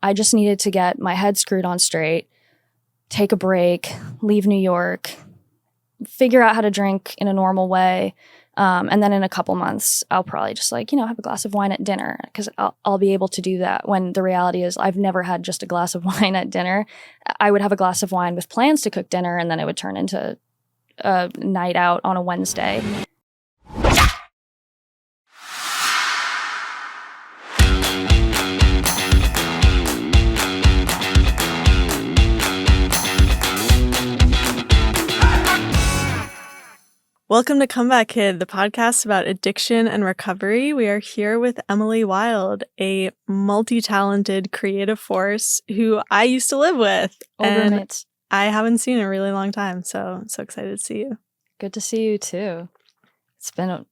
I just needed to get my head screwed on straight, take a break, leave New York, figure out how to drink in a normal way. And then in a couple months, I'll probably just like, have a glass of wine at dinner because I'll be able to do that, when the reality is I've never had just a glass of wine at dinner. I would have a glass of wine with plans to cook dinner, and then it would turn into a night out on a Wednesday. Welcome to Comeback Kid, the podcast about addiction and recovery. We are here with Emilie Wilde, a multi-talented creative force who I used to live with. Old roommates. I haven't seen in a really long time, so I'm so excited to see you. Good to see you too. It's been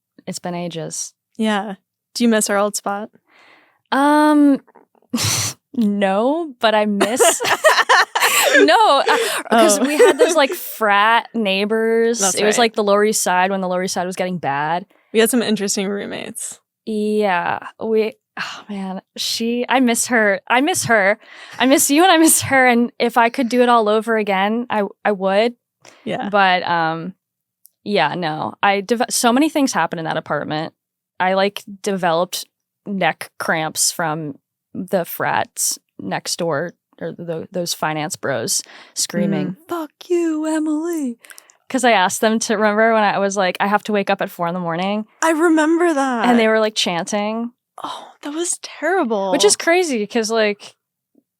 ages. Yeah. Do you miss our old spot? No, but I miss... No, because we had those like frat neighbors. That's it was right. like the Lower East Side when the Lower East Side was getting bad. We had some interesting roommates. Yeah, oh man, I miss her. I miss you and I miss her. And if I could do it all over again, I would. Yeah. But yeah, no. So many things happened in that apartment. I developed neck cramps from the frats next door. Or those finance bros screaming, "Fuck you, Emilie!" Because I asked them to remember when I was like, I have to wake up at 4 a.m. I remember that. And they were like chanting. Oh, that was terrible. Which is crazy because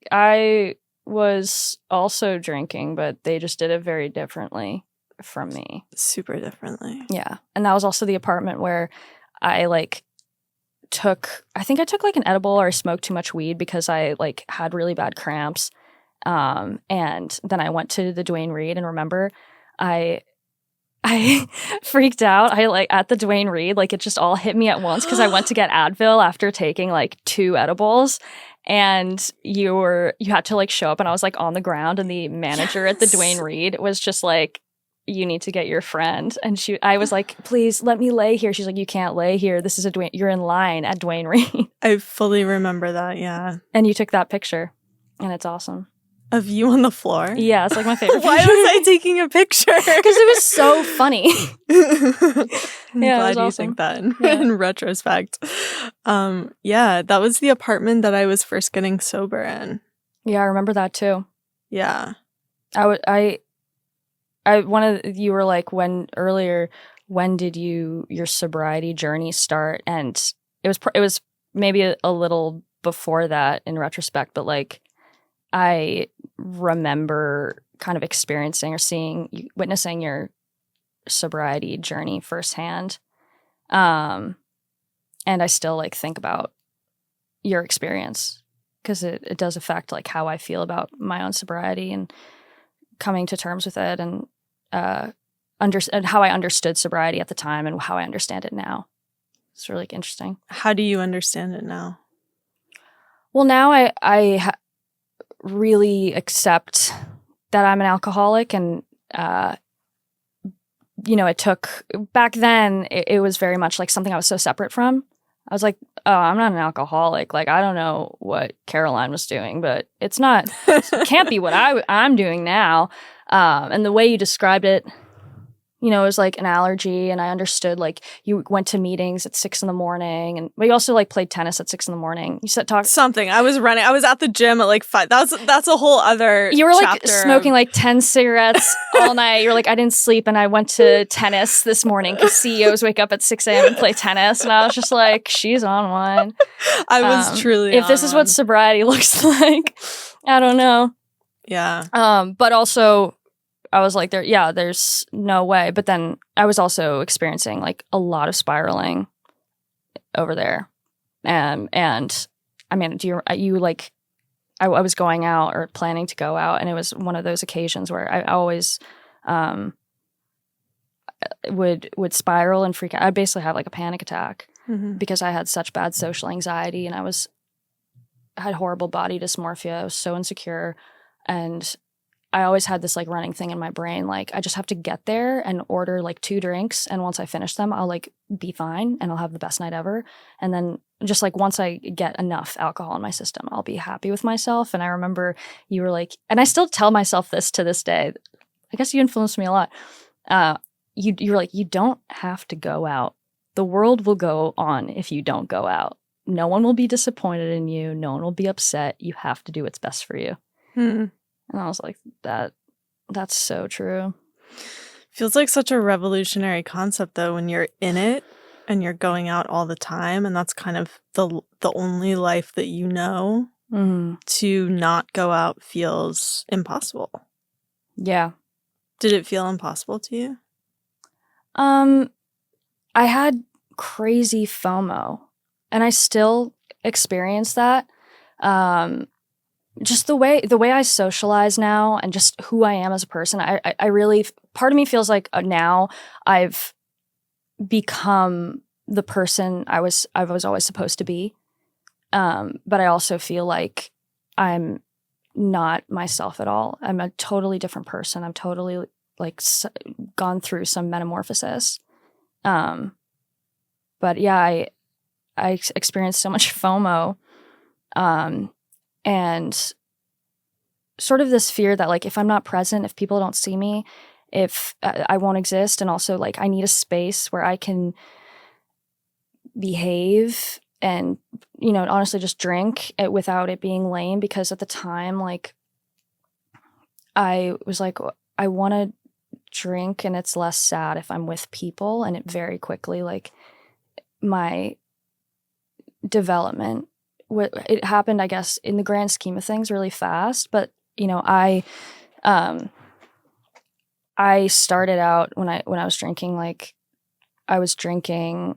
I was also drinking, but they just did it very differently from me. Super differently. Yeah. And that was also the apartment where I I think I took an edible, or I smoked too much weed because I had really bad cramps. And then I went to the Duane Reade, and remember I freaked out. At the Duane Reade, it just all hit me at once because I went to get Advil after taking 2 edibles, and you had to show up, and I was on the ground, and the manager at the Duane Reade was just you need to get your friend. And I was like, please let me lay here. She's like, you can't lay here. This is you're in line at Duane Reade. I fully remember that, yeah. And you took that picture, and it's awesome. Of you on the floor? Yeah, it's my favorite Why picture. was I taking a picture? Because it was so funny. I'm glad you awesome. think that in retrospect. Yeah, that was the apartment that I was first getting sober in. Yeah, I remember that too. Yeah. You were when did your sobriety journey start? And it was maybe a little before that in retrospect, but I remember kind of experiencing or witnessing your sobriety journey firsthand. And I still think about your experience because it does affect how I feel about my own sobriety and coming to terms with it, and and how I understood sobriety at the time and how I understand it now. It's really interesting. How do you understand it now? Well, now I really accept that I'm an alcoholic, and it took back then. It was very much something I was so separate from. I was like, oh, I'm not an alcoholic. I don't know what Caroline was doing, but it can't be what I'm doing now. And the way you described it, it was an allergy, and I understood you went to meetings at 6 a.m, and we also played tennis at 6 a.m. You said something. I was running. I was at the gym at 5. That's a whole other. You were smoking 10 cigarettes all night. You're I didn't sleep, and I went to tennis this morning because CEOs wake up at 6 a.m. and play tennis, and I was just she's on one. I was truly. If this is what sobriety looks like, I don't know. Yeah. But also, I was there's no way. But then I was also experiencing a lot of spiraling over there. And I mean, I was going out or planning to go out, and it was one of those occasions where I always would spiral and freak out. I'd basically have a panic attack because I had such bad social anxiety, and I had horrible body dysmorphia. I was so insecure, and I always had this like running thing in my brain, like I just have to get there and order like 2 drinks, and once I finish them, I'll like be fine and I'll have the best night ever. And then just like once I get enough alcohol in my system, I'll be happy with myself. And I remember you were like, and I still tell myself this to this day. I guess you influenced me a lot. You were like, you don't have to go out. The world will go on if you don't go out. No one will be disappointed in you. No one will be upset. You have to do what's best for you. And I was like, that's so true. Feels like such a revolutionary concept, though, when you're in it and you're going out all the time, and that's kind of the only life that you know. To not go out feels impossible. Yeah. Did it feel impossible to you? I had crazy FOMO, and I still experience that. Just the way I socialize now and just who I am as a person, I really, part of me feels like now I've become the person I was always supposed to be. But I also feel like I'm not myself at all. I'm a totally different person. I'm totally like gone through some metamorphosis. But yeah, I experienced so much FOMO. And sort of this fear that like if I'm not present, if people don't see me, if I won't exist, and also like I need a space where I can behave and, you know, honestly just drink it without it being lame. Because at the time, like I was like, I want to drink and it's less sad if I'm with people. And it very quickly, like my development, it happened, I guess, in the grand scheme of things really fast. But, you know, I started out when I was drinking, like I was drinking,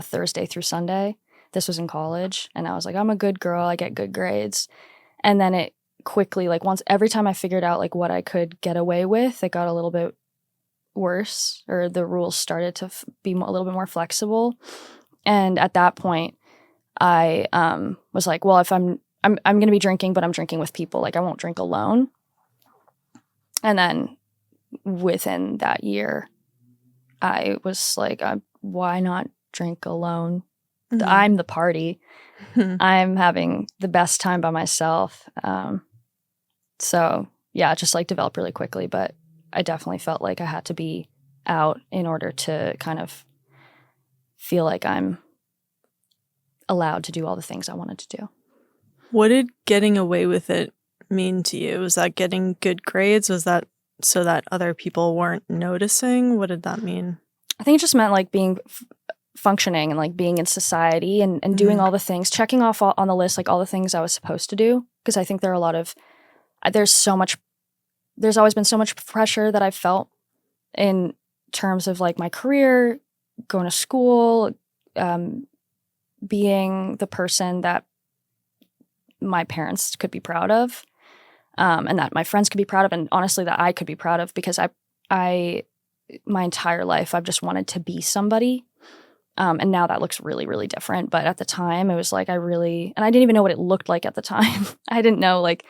Thursday through Sunday. This was in college. And I was like, I'm a good girl. I get good grades. And then it quickly, like every time I figured out like what I could get away with, it got a little bit worse, or the rules started to be a little bit more flexible. And at that point, I was like, well, if I'm going to be drinking, but I'm drinking with people, like I won't drink alone. And then within that year, I was like, why not drink alone? I'm the party. I'm having the best time by myself. So yeah, it just like developed really quickly, but I definitely felt like I had to be out in order to kind of feel like I'm allowed to do all the things I wanted to do. What did getting away with it mean to you? Was that getting good grades? Was that so that other people weren't noticing? What did that mean? I think it just meant like being functioning and like being in society and doing all the things, checking off on the list, like all the things I was supposed to do. Because I think there's always been so much pressure that I've felt in terms of like my career, going to school, being the person that my parents could be proud of, and that my friends could be proud of, and honestly that I could be proud of, because I my entire life I've just wanted to be somebody, and now that looks really, really different. But at the time it was like and I didn't even know what it looked like at the time. I didn't know, like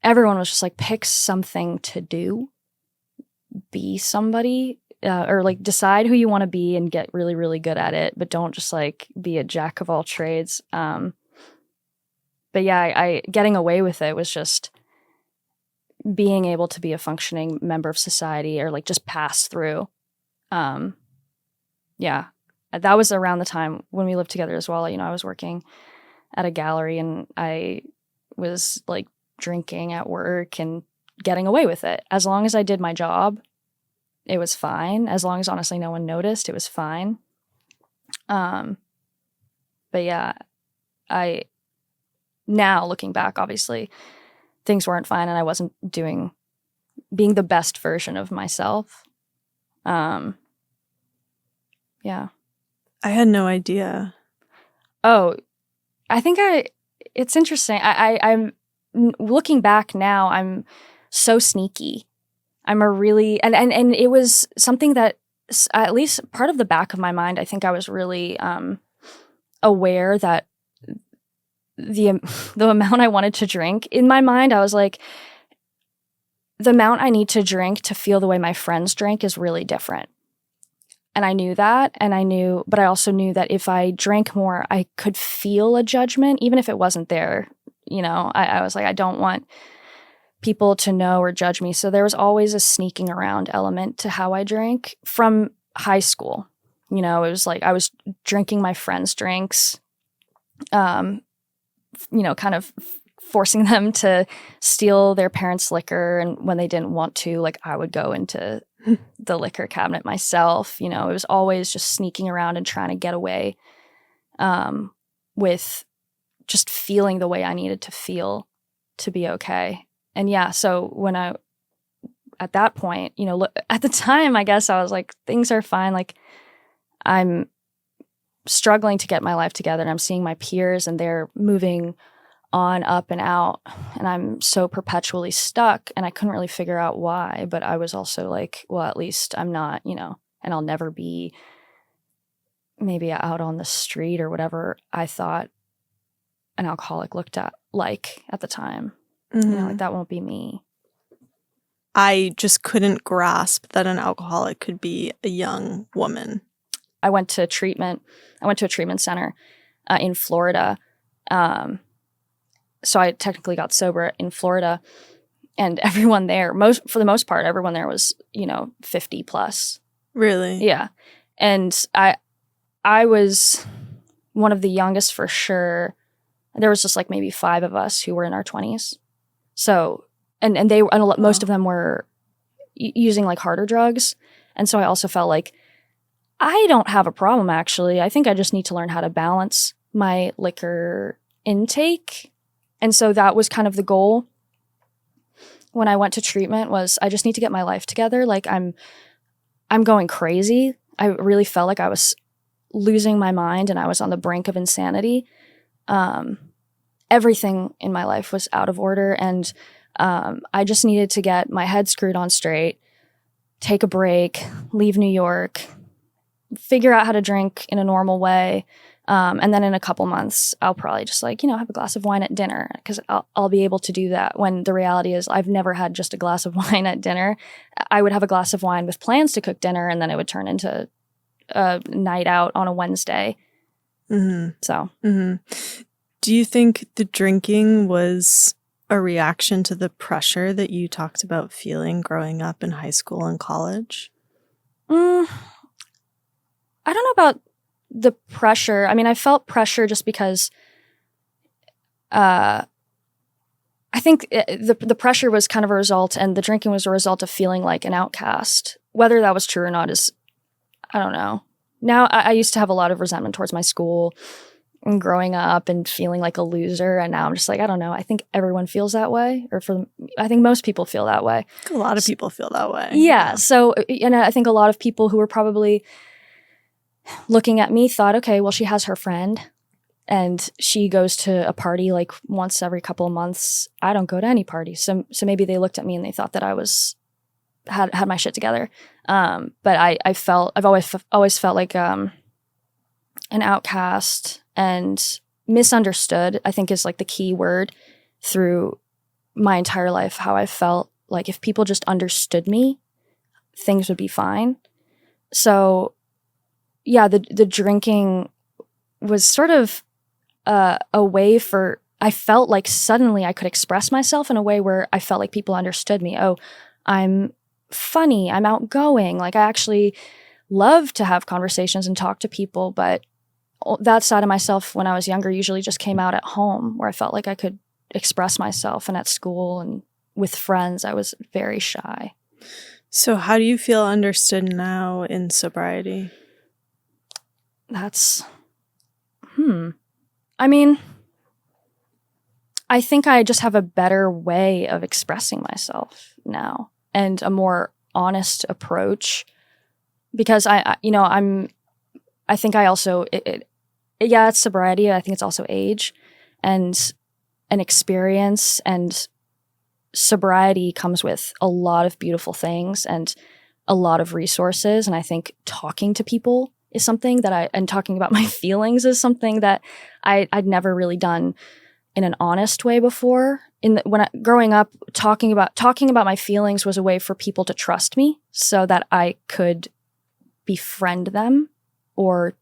everyone was just like, pick something to do, be somebody, or like decide who you want to be and get really, really good at it, but don't just like be a jack of all trades. But yeah, I getting away with it was just being able to be a functioning member of society, or like just pass through. Yeah, that was around the time when we lived together as well. You know, I was working at a gallery and I was like drinking at work and getting away with it. As long as I did my job, it was fine. As long as honestly no one noticed, it was fine. But yeah, now looking back, obviously things weren't fine and I wasn't being the best version of myself. Yeah. I had no idea. Oh, I think it's interesting. I'm looking back now, I'm so sneaky. I'm a really, and it was something that at least part of the back of my mind, I think I was really aware that the amount I wanted to drink. In my mind, I was like, the amount I need to drink to feel the way my friends drank is really different. And I knew that, but I also knew that if I drank more, I could feel a judgment, even if it wasn't there. I was like, I don't want people to know or judge me. So there was always a sneaking around element to how I drank from high school. It was like I was drinking my friends' drinks, kind of forcing them to steal their parents' liquor. And when they didn't want to, like, I would go into the liquor cabinet myself. It was always just sneaking around and trying to get away with just feeling the way I needed to feel to be okay. And yeah, so at that point, at the time, I guess I was like, things are fine. Like, I'm struggling to get my life together, and I'm seeing my peers and they're moving on up and out, and I'm so perpetually stuck, and I couldn't really figure out why. But I was also like, well, at least I'm not, and I'll never be maybe out on the street or whatever I thought an alcoholic looked at the time. Like, that won't be me. I just couldn't grasp that an alcoholic could be a young woman. I went to treatment. I went to a treatment center in Florida. So I technically got sober in Florida, and everyone there, for the most part, everyone there was, 50 plus. Really? Yeah. And I was one of the youngest for sure. There was just like maybe 5 of us who were in our 20s. So, most of them were using like harder drugs. And so I also felt like I don't have a problem, actually. I think I just need to learn how to balance my liquor intake. And so that was kind of the goal when I went to treatment, was I just need to get my life together. Like, I'm going crazy. I really felt like I was losing my mind and I was on the brink of insanity. Everything in my life was out of order, and I just needed to get my head screwed on straight, take a break, leave New York, figure out how to drink in a normal way. And then in a couple months, I'll probably just have a glass of wine at dinner, because I'll be able to do that, when the reality is I've never had just a glass of wine at dinner. I would have a glass of wine with plans to cook dinner, and then it would turn into a night out on a Wednesday. Mm-hmm. So. Mm-hmm. Do you think the drinking was a reaction to the pressure that you talked about feeling growing up in high school and college? I don't know about the pressure. I mean, I felt pressure just because I think the pressure was kind of a result, and the drinking was a result of feeling like an outcast. Whether that was true or not is, I don't know. Now, I used to have a lot of resentment towards my school and growing up and feeling like a loser. And now I'm just like, I don't know. I think everyone feels that way, I think most people feel that way. A lot of people feel that way. Yeah. So, and I think a lot of people who were probably looking at me thought, okay, well, she has her friend and she goes to a party like once every couple of months. I don't go to any parties. So maybe they looked at me and they thought that I had my shit together. But I've always felt like an outcast and misunderstood, I think, is like the key word through my entire life. How I felt like if people just understood me, things would be fine. So yeah, the drinking was sort of a way for, I felt like suddenly I could express myself in a way where I felt like people understood me. Oh, I'm funny, I'm outgoing. Like, I actually love to have conversations and talk to people, but that side of myself when I was younger usually just came out at home, where I felt like I could express myself, and at school and with friends, I was very shy. So how do you feel understood now in sobriety? That's, I mean, I think I just have a better way of expressing myself now and a more honest approach, because I think I also, it's sobriety. I think it's also age and an experience, and sobriety comes with a lot of beautiful things and a lot of resources. And I think talking to people is something that and talking about my feelings is something that I'd never really done in an honest way before. Growing up, talking about my feelings was a way for people to trust me so that I could befriend them, or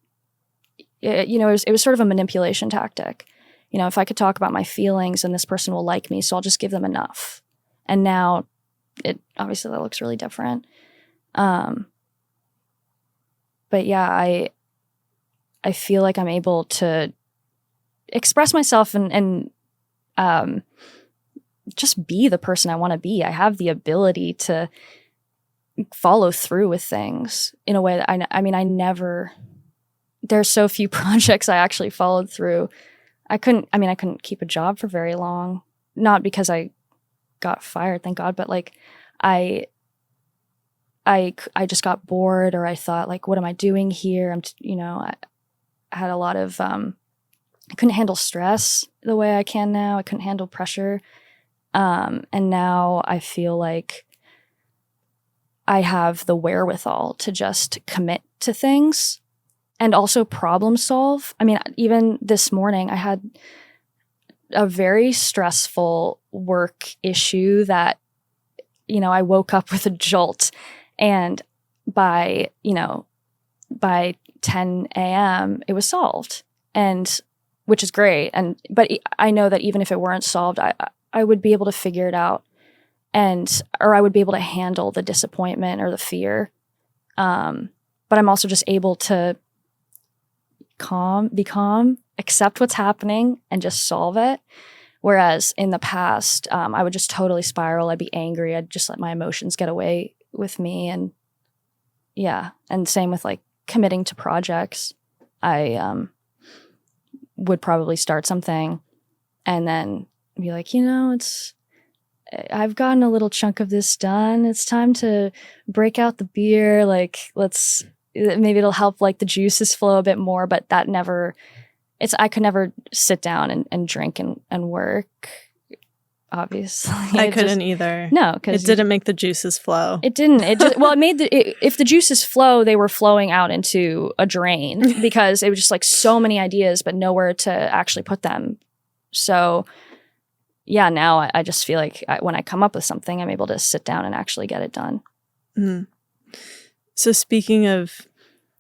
it was sort of a manipulation tactic. If I could talk about my feelings, and this person will like me, so I'll just give them enough. And now obviously that looks really different. But yeah, I feel like I'm able to express myself and just be the person I want to be. I have the ability to follow through with things in a way that I never, there's so few projects I actually followed through. I couldn't keep a job for very long, not because I got fired, thank God, but like I just got bored, or I thought like, what am I doing here? I had a lot of, I couldn't handle stress the way I can now. I couldn't handle pressure. And now I feel like I have the wherewithal to just commit to things and also problem solve. Even this morning I had a very stressful work issue that, I woke up with a jolt, and by 10 a.m. it was solved, and which is great. But I know that even if it weren't solved, I would be able to figure it out, or I would be able to handle the disappointment or the fear. But I'm also just able to be calm, accept what's happening, and just solve it. Whereas in the past, I would just totally spiral. I'd be angry. I'd just let my emotions get away with me. And yeah. And same with like committing to projects. I would probably start something and then be like, I've gotten a little chunk of this done. It's time to break out the beer. Like, maybe it'll help like the juices flow a bit more, but I could never sit down and drink and work. Obviously, I couldn't either. No, because it didn't make the juices flow. It didn't. It just it made if the juices flow, they were flowing out into a drain because it was just like so many ideas, but nowhere to actually put them. So, yeah, now I just feel like when I come up with something, I'm able to sit down and actually get it done. Mm. So, speaking of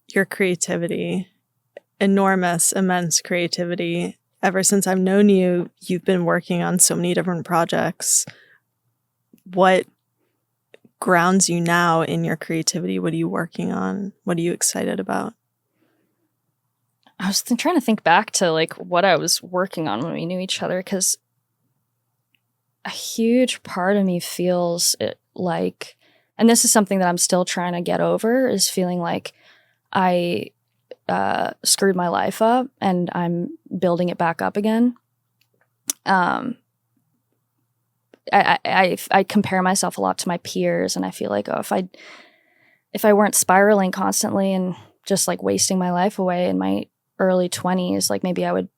your creativity, immense creativity. Ever since I've known you, you've been working on so many different projects. What grounds you now in your creativity? What are you working on? What are you excited about? I was trying to think back to like what I was working on when we knew each other, because a huge part of me feels like, and this is something that I'm still trying to get over, is feeling like I screwed my life up and I'm building it back up again. I compare myself a lot to my peers, and I feel like, if I weren't spiraling constantly and just like wasting my life away in my early 20s, like maybe I would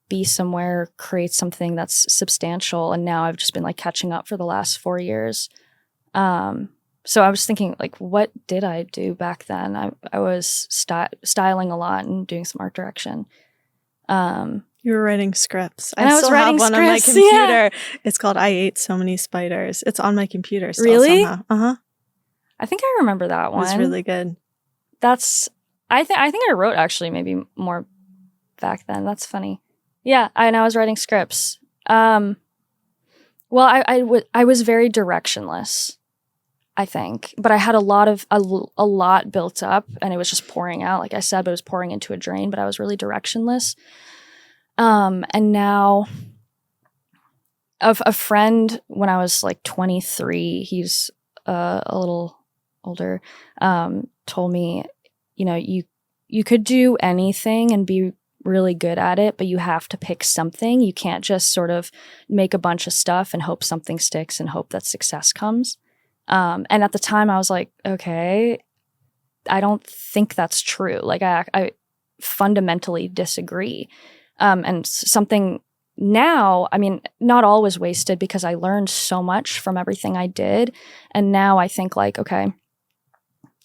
be somewhere, create something that's substantial. And now I've just been like catching up for the last 4 years. So I was thinking, like, what did I do back then? I was styling a lot and doing some art direction. You were writing scripts. I still have one on my computer. Yeah. It's called I Ate So Many Spiders. It's on my computer still really? somehow. Uh-huh. I think I remember that one. It was really good. I think I wrote actually maybe more back then. That's funny. Yeah, I was writing scripts. Well, I was very directionless, I think, but I had a lot built up, and it was just pouring out, like I said, but it was pouring into a drain, but I was really directionless. And now a friend, when I was like 23, he's a little older, told me, you could do anything and be really good at it, but you have to pick something. You can't just sort of make a bunch of stuff and hope something sticks and hope that success comes. And at the time I was like, okay, I don't think that's true. Like I fundamentally disagree. And something now, not all was wasted, because I learned so much from everything I did. And now I think like, okay,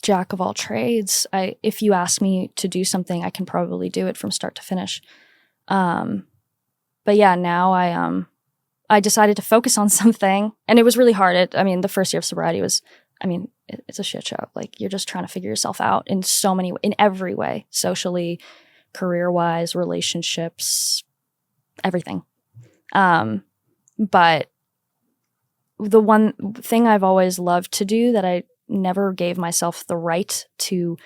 jack of all trades. If you ask me to do something, I can probably do it from start to finish. But but yeah, now I decided to focus on something, and it was really hard. The first year of sobriety was, it's a shit show. Like, you're just trying to figure yourself out in every way, socially, career-wise, relationships, everything. But the one thing I've always loved to do that I never gave myself the right to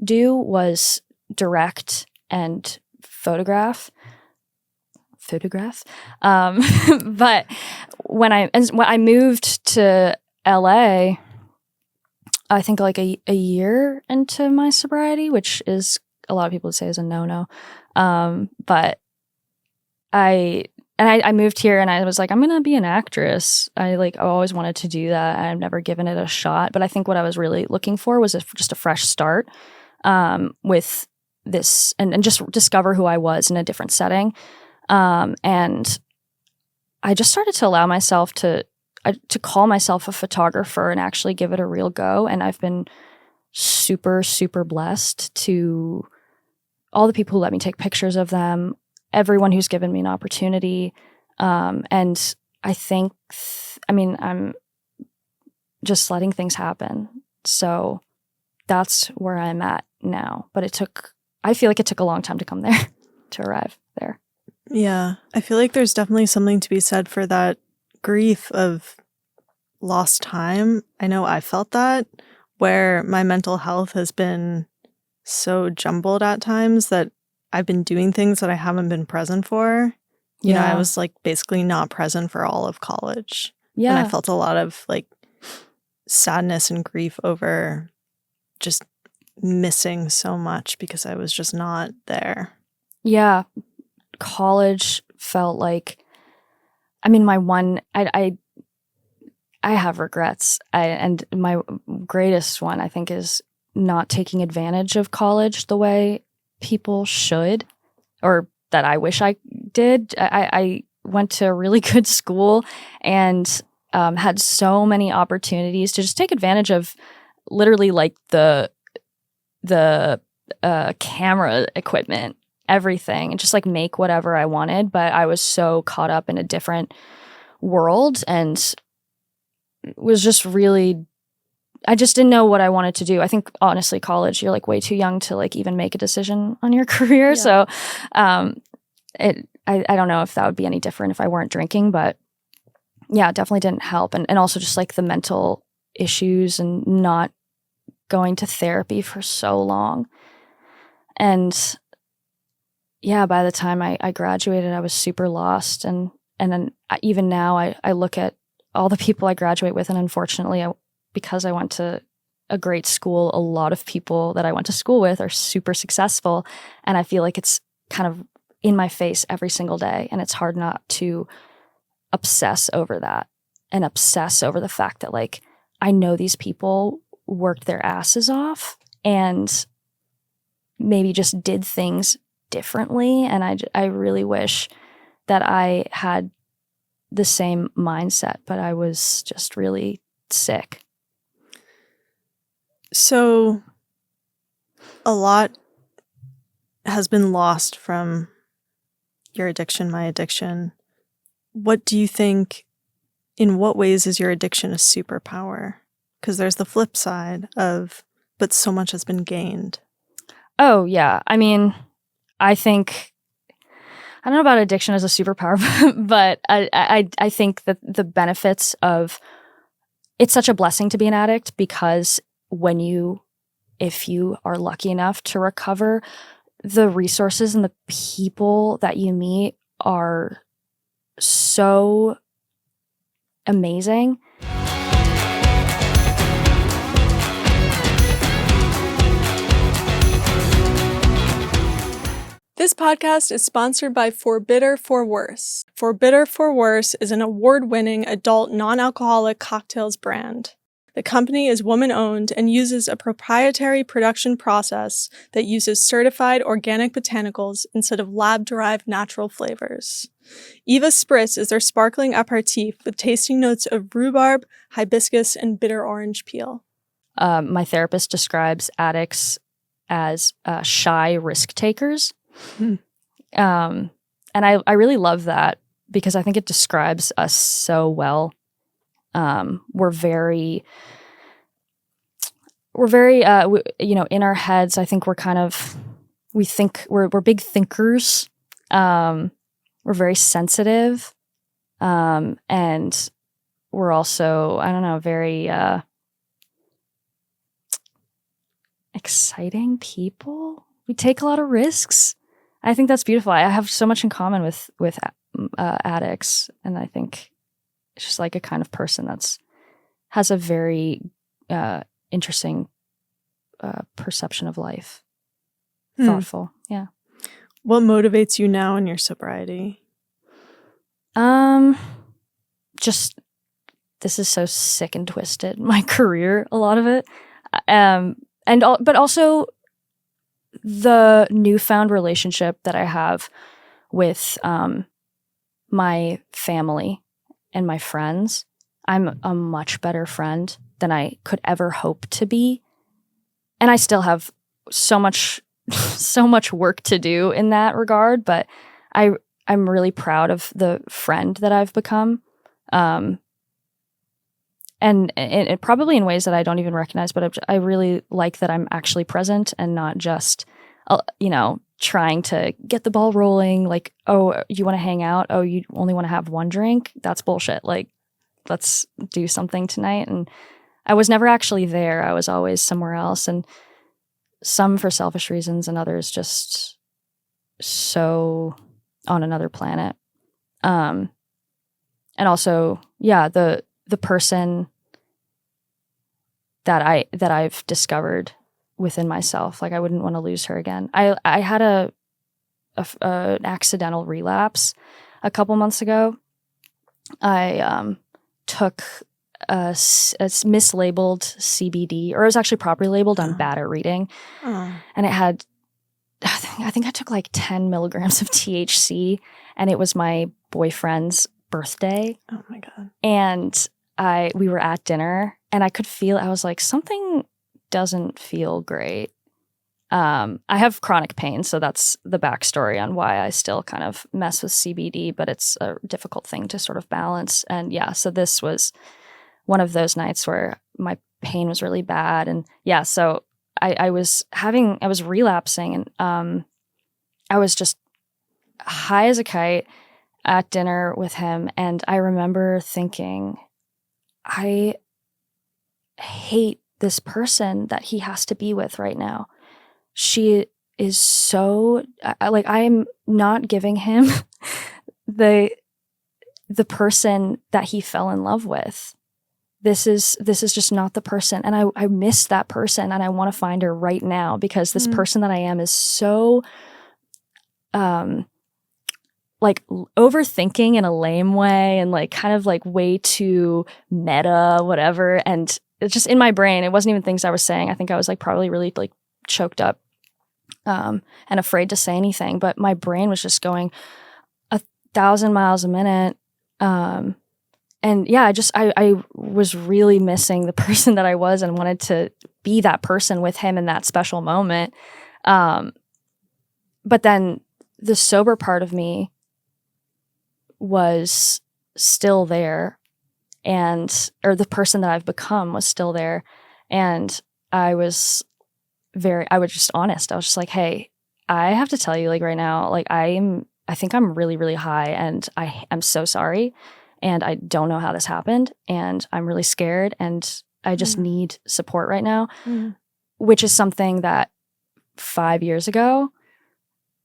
do was direct and photograph. But when I moved to LA, I think like a year into my sobriety, which is, a lot of people would say, is a no-no. But I moved here and I was like, I'm going to be an actress. I always wanted to do that. I've never given it a shot. But I think what I was really looking for was just a fresh start with this, and just discover who I was in a different setting. And I just started to allow myself to call myself a photographer and actually give it a real go. And I've been super, super blessed to all the people who let me take pictures of them, everyone who's given me an opportunity. And I think, I'm just letting things happen. So that's where I'm at now. But I feel like it took a long time to come there, to arrive there. Yeah. I feel like there's definitely something to be said for that grief of lost time. I know I felt that, where my mental health has been so jumbled at times that I've been doing things that I haven't been present for. You know, I was basically not present for all of college. Yeah. And I felt a lot of sadness and grief over just missing so much because I was just not there. Yeah. College felt like, I have regrets. And my greatest one, I think, is not taking advantage of college the way people should, or that I wish I did. I went to a really good school and had so many opportunities to just take advantage of literally the camera equipment, everything, and just make whatever I wanted. But I was so caught up in a different world and was just really, I just didn't know what I wanted to do. I think, honestly, college, you're way too young to even make a decision on your career. Yeah. So I don't know if that would be any different if I weren't drinking, but yeah, it definitely didn't help. And also just the mental issues and not going to therapy for so long. And yeah, by the time I graduated, I was super lost. And then even now I look at all the people I graduate with, and unfortunately, because I went to a great school, a lot of people that I went to school with are super successful, and I feel like it's kind of in my face every single day, and it's hard not to obsess over that and obsess over the fact that I know these people worked their asses off and maybe just did things differently, and I really wish that I had the same mindset, but I was just really sick. So a lot has been lost from your addiction, my addiction. What do you think, in what ways is your addiction a superpower? Because there's the flip side of, but so much has been gained. Oh, yeah. I think, I don't know about addiction as a superpower, but I think that the benefits of, it's such a blessing to be an addict, because if you are lucky enough to recover, the resources and the people that you meet are so amazing. This podcast is sponsored by For Bitter For Worse. For Bitter For Worse is an award-winning adult non-alcoholic cocktails brand. The company is woman-owned and uses a proprietary production process that uses certified organic botanicals instead of lab-derived natural flavors. Eva Spritz is their sparkling aperitif with tasting notes of rhubarb, hibiscus, and bitter orange peel. My therapist describes addicts as shy risk takers. I really love that because I think it describes us so well. We're very, in our heads, I think we're big thinkers. We're very sensitive. And we're also, I don't know, very exciting people. We take a lot of risks. I think that's beautiful. I have so much in common with addicts, and I think it's just like a kind of person has a very interesting perception of life. Thoughtful, yeah. What motivates you now in your sobriety? Just this is so sick and twisted. My career, a lot of it, but also the newfound relationship that I have with my family and my friends. I'm a much better friend than I could ever hope to be, and I still have so much work to do in that regard. But I'm really proud of the friend that I've become. And it probably in ways that I don't even recognize, but I really like that I'm actually present and not just, trying to get the ball rolling. Like, oh, you want to hang out? Oh, you only want to have one drink? That's bullshit. Like, let's do something tonight. And I was never actually there. I was always somewhere else, and some for selfish reasons and others just so on another planet. And also, yeah, the person that I've discovered within myself, like I wouldn't want to lose her again. I had an accidental relapse a couple months ago. I took a mislabeled CBD, or it was actually properly labeled. I'm bad at reading, and it had, I think I took like 10 milligrams of THC, and it was my boyfriend's birthday. Oh my God. And we were at dinner, and I could feel, I was like, something doesn't feel great. I have chronic pain, so that's the backstory on why I still kind of mess with CBD, but it's a difficult thing to sort of balance. And yeah, so this was one of those nights where my pain was really bad. And yeah, so I was relapsing, and I was just high as a kite at dinner with him. And I remember thinking, I hate this person that he has to be with right now. She is so, like, I am not giving him the person that he fell in love with. This is just not the person. And I miss that person, and I want to find her right now, because this person that I am is so like overthinking in a lame way, and like kind of like way too meta, whatever. And it's just in my brain, it wasn't even things I was saying. I think I was like probably really like choked up and afraid to say anything, but my brain was just going 1,000 miles a minute. And yeah, I was really missing the person that I was, and wanted to be that person with him in that special moment. But then the sober part of me was still there, or the person that I've become was still there. And I was just honest. I was just like, hey, I have to tell you, like right now, like I think I'm really, really high, and I am so sorry. And I don't know how this happened, and I'm really scared, and I just need support right now, which is something that 5 years ago,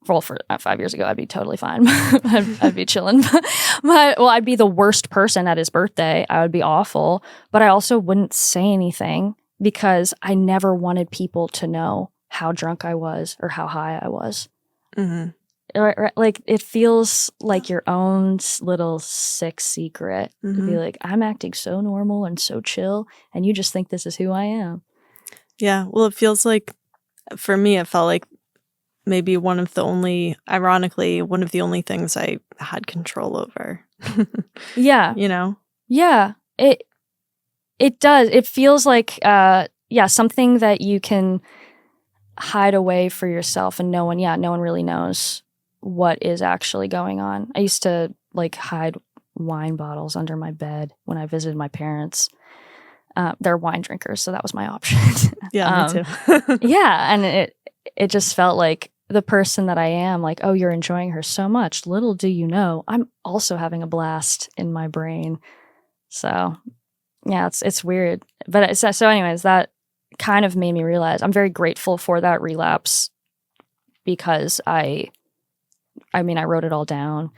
well, for 5 years ago, I'd be totally fine. I'd be chilling. I'd be the worst person at his birthday. I would be awful, but I also wouldn't say anything, because I never wanted people to know how drunk I was or how high I was. Mm-hmm. Like it feels like your own little sick secret to be like, I'm acting so normal and so chill, and you just think this is who I am. Yeah. Well, it feels like, for me, it felt like maybe ironically, one of the only things I had control over. Yeah. You know? Yeah. It does. It feels like, something that you can hide away for yourself, and no one really knows what is actually going on. I used to like hide wine bottles under my bed when I visited my parents. They're wine drinkers, so that was my option. Yeah, me too. Yeah, and it just felt like the person that I am, like, oh, you're enjoying her so much. Little do you know, I'm also having a blast in my brain. So yeah, it's weird. But so anyways, that kind of made me realize I'm very grateful for that relapse, because I wrote it all down,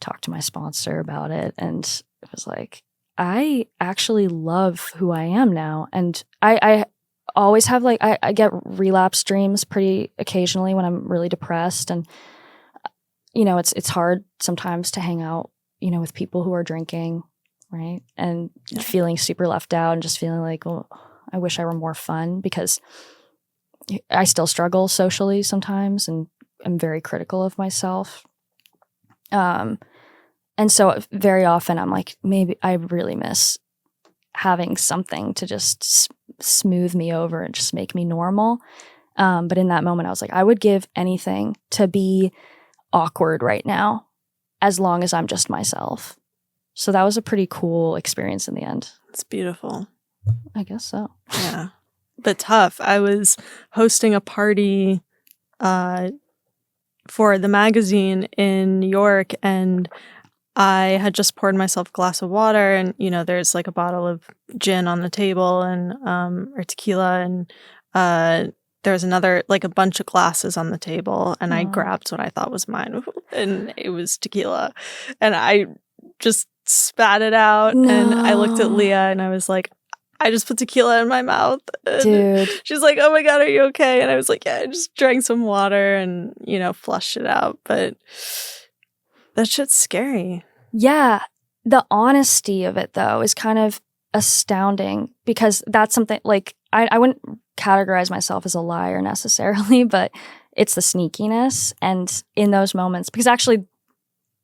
talked to my sponsor about it, and it was like, I actually love who I am now. And I always have like, I get relapse dreams pretty occasionally when I'm really depressed. And, you know, it's hard sometimes to hang out, you know, with people who are drinking, right? And feeling super left out and just feeling like, well, I wish I were more fun, because I still struggle socially sometimes and I'm very critical of myself. And so very often I'm like, maybe I really miss having something to just smooth me over and just make me normal. But in that moment, I was like, I would give anything to be awkward right now, as long as I'm just myself. So that was a pretty cool experience in the end. It's beautiful. I guess so. Yeah. But tough. I was hosting a party for the magazine in New York, and I had just poured myself a glass of water, and, you know, there's like a bottle of gin on the table and or tequila, and there was another, like a bunch of glasses on the table, and I grabbed what I thought was mine, and it was tequila, and I just spat it out. No. And I looked at Leah and I was like, I just put tequila in my mouth. And dude, she's like, oh my God, are you okay? And I was like, yeah, I just drank some water and, you know, flushed it out. But that shit's scary. Yeah. The honesty of it, though, is kind of astounding, because that's something like I wouldn't categorize myself as a liar necessarily, but it's the sneakiness. And in those moments, because actually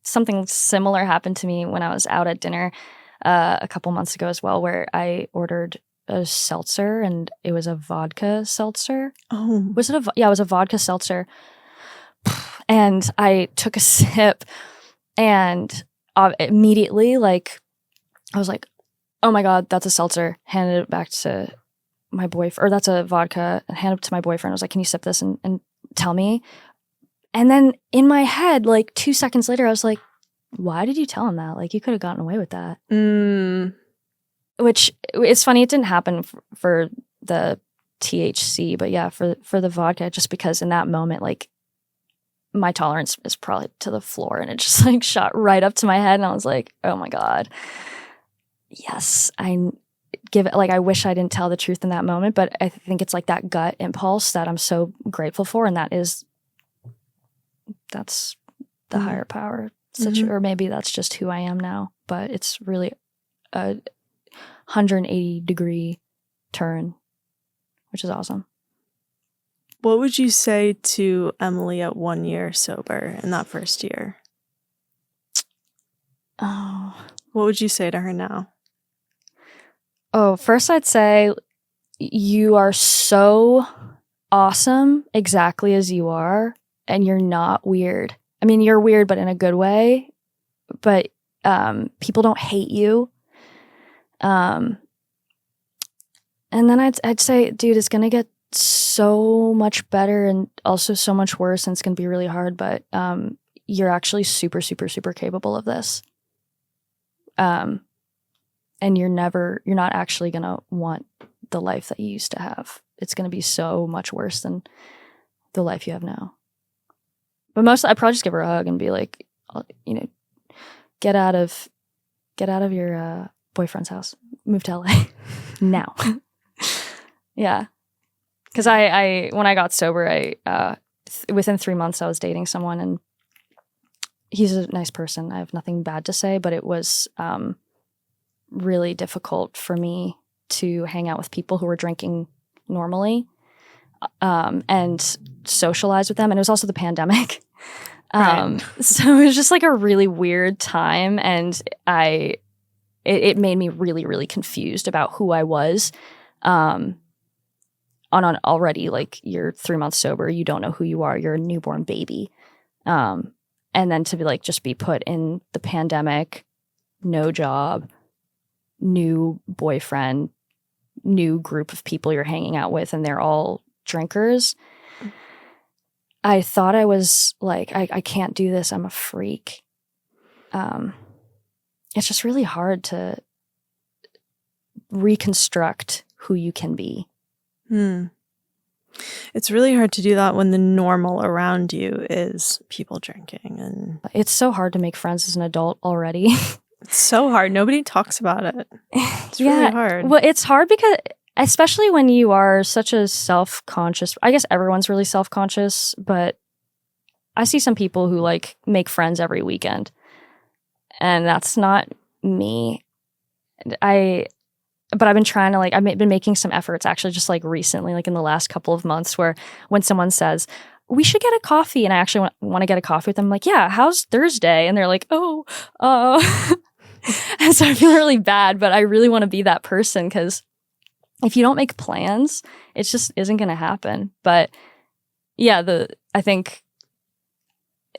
something similar happened to me when I was out at dinner a couple months ago as well, where I ordered a seltzer, and it was a vodka seltzer. Oh. Was it it was a vodka seltzer. And I took a sip, and immediately, like, I was like, oh my God, that's a seltzer. Handed it back to my boyfriend, or that's a vodka, and handed it to my boyfriend. I was like, can you sip this and tell me? And then in my head, like 2 seconds later, I was like, why did you tell him that? Like, you could have gotten away with that. Which, it's funny, it didn't happen for the THC, but yeah, for the vodka, just because in that moment, like, my tolerance is probably to the floor, and it just like shot right up to my head, and I was like, oh my God. Yes, I wish I didn't tell the truth in that moment, but I think it's like that gut impulse that I'm so grateful for, and that's the higher power. Or maybe that's just who I am now, but it's really a 180-degree turn, which is awesome. What would you say to Emilie at 1 year sober in that first year? Oh. What would you say to her now? Oh, first I'd say you are so awesome exactly as you are, and you're not weird. I mean, you're weird, but in a good way. But people don't hate you. And then I'd say, dude, it's gonna get so much better and also so much worse, and it's gonna be really hard. But you're actually super, super, super capable of this. And you're not actually gonna want the life that you used to have. It's gonna be so much worse than the life you have now. But mostly, I'd probably just give her a hug and be like, you know, get out of your boyfriend's house, move to LA now. Yeah, because I when I got sober, within 3 months I was dating someone, and he's a nice person. I have nothing bad to say, but it was really difficult for me to hang out with people who were drinking normally and socialize with them. And it was also the pandemic. Right. So it was just like a really weird time, and it made me really, really confused about who I was. On already, like, you're 3 months sober, you don't know who you are, you're a newborn baby. And then to be like, just be put in the pandemic, no job, new boyfriend, new group of people you're hanging out with, and they're all drinkers. I thought I was like, I can't do this. I'm a freak. It's just really hard to reconstruct who you can be. It's really hard to do that when the normal around you is people drinking. And it's so hard to make friends as an adult already. It's so hard. Nobody talks about it. It's really hard. Well, it's hard because especially when you are such a self-conscious, I guess everyone's really self-conscious, but I see some people who like make friends every weekend, and that's not me. But I've been trying to I've been making some efforts actually just like recently, like in the last couple of months, where when someone says, we should get a coffee, and I actually want to get a coffee with them, I'm like, yeah, how's Thursday? And they're like, and so I feel really bad, but I really want to be that person, because if you don't make plans, it just isn't going to happen. But yeah, I think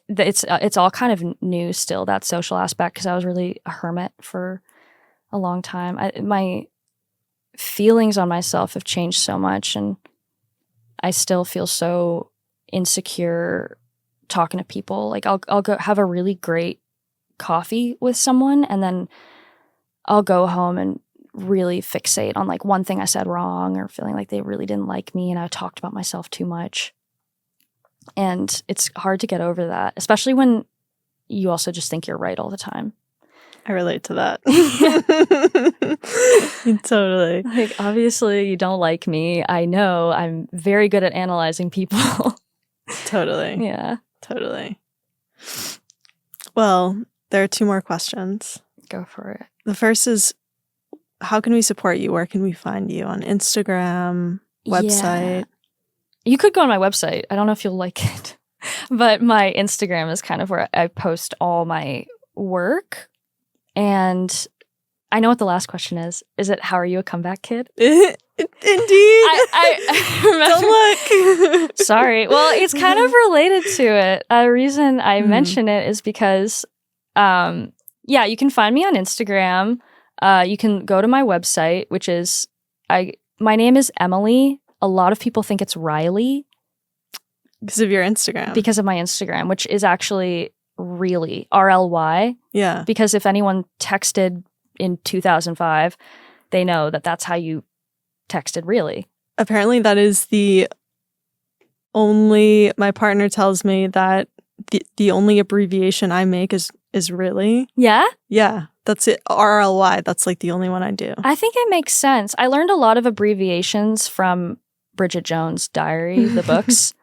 that it's all kind of new still, that social aspect, because I was really a hermit for a long time. My feelings on myself have changed so much, and I still feel so insecure talking to people. Like I'll go have a really great coffee with someone, and then I'll go home and really fixate on like one thing I said wrong, or feeling like they really didn't like me and I talked about myself too much. And it's hard to get over that, especially when you also just think you're right all the time. I relate to that. Totally. Like, obviously you don't like me. I know. I'm very good at analyzing people. Totally. Yeah. Totally. Well, there are 2 more questions. Go for it. The first is, how can we support you? Where can we find you? On Instagram, website? Yeah. You could go on my website. I don't know if you'll like it, but my Instagram is kind of where I post all my work. And I know what the last question is. Is it, how are you a comeback kid? Indeed. I remember. Don't look. Sorry. Well, it's kind of related to it. The reason I mention it is because, you can find me on Instagram. You can go to my website, which is, my name is Emilie. A lot of people think it's Riley. Because of your Instagram. Because of my Instagram, which is actually really RLY. Yeah. Because if anyone texted in 2005, they know that that's how you texted really. Apparently that is the only, my partner tells me that the only abbreviation I make is really. Yeah? Yeah. That's it. RLY. That's like the only one I do. I think it makes sense. I learned a lot of abbreviations from Bridget Jones' Diary, the books.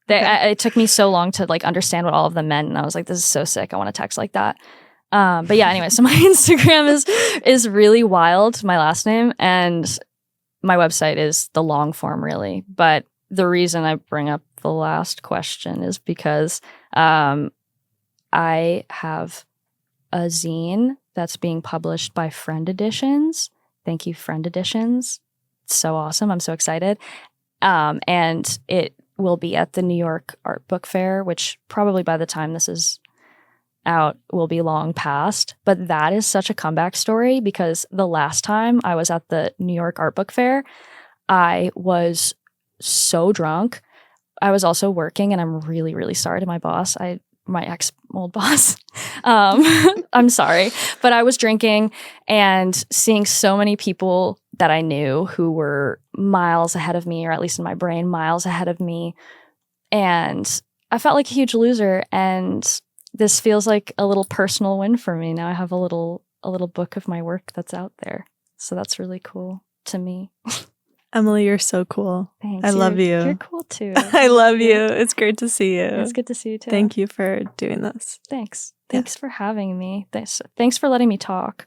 It took me so long to like understand what all of them meant, and I was like, this is so sick. I want to text like that. But yeah, anyway, so my Instagram is really wild, my last name, and my website is the long form really. But the reason I bring up the last question is because I have a zine that's being published by Friend Editions. Thank you, Friend Editions. It's so awesome. I'm so excited. And it will be at the New York Art Book Fair, which probably by the time this is out will be long past. But that is such a comeback story, because the last time I was at the New York Art Book Fair, I was so drunk. I was also working, and I'm really, really sorry to my boss. My ex-old boss. I'm sorry. But I was drinking and seeing so many people that I knew who were miles ahead of me, or at least in my brain, miles ahead of me. And I felt like a huge loser. And this feels like a little personal win for me. Now I have a little book of my work that's out there. So that's really cool to me. Emilie, you're so cool. Thanks. I love you. You're cool too. I love you. It's great to see you. It's good to see you too. Thank you for doing this. Thanks. Thanks for having me. Thanks for letting me talk.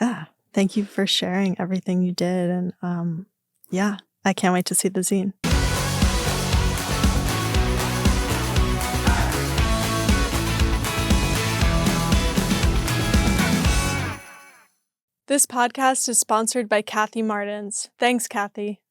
Yeah. Thank you for sharing everything you did. And I can't wait to see the zine. This podcast is sponsored by Kathy Martins. Thanks, Kathy.